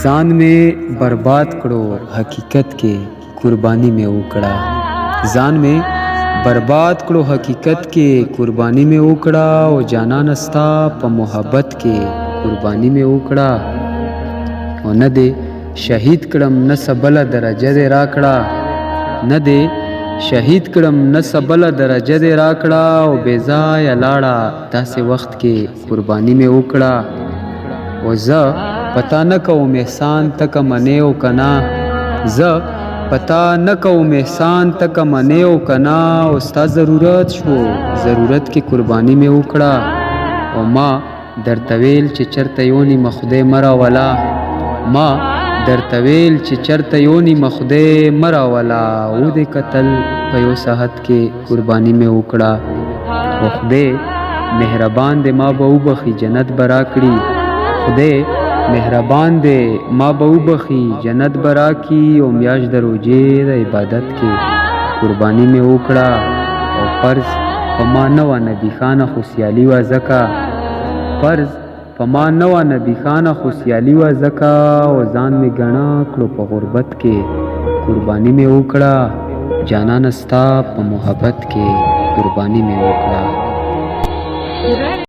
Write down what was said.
ځان مې برباد کړو حقیقت کې قرباني مې وکړه. ځان مې برباد کړو حقیقت کې قرباني مې وکړه او جانان ستا په محبت کې قرباني مې وکړه. او نه دې شهید کړم نه سبله درجه دې راکړه، نه دې شهید کړم نه سبله درجه دې راکړه او بې ځایه لاړه داسې وخت کې قرباني مې وکړه. او زه پتا نه کوم احسان تک منې او کنا، زه پتا نه کوم احسان تک منې او کنا. او ستا ضرورت شو ضرورت کې قرباني مې وکړه. او ما درته ویل چې چرته یونی مخدای مرا ولا، ما درته ویل چې چرته یونی مخدای مرا ولا. او دې قتل په یو ساعت کې قرباني مې وکړه. او خدای مهربان دې ما به وبخي جنت برا کړي، خدای مهربان دې ما به وبخي جنت برا کی. او میاشت د روزې د عبادت کې قرباني مې وکړه. او فرض په ما نه وه نبي خانه خو سیالي وه ځکه، فرض په ما نه وه نبي خانه خو سیالي وه ځکه. او ځان مې ګڼه کړو په غربت کې قرباني مې وکړه. جانان ستا په محبت کې قرباني مې وکړه.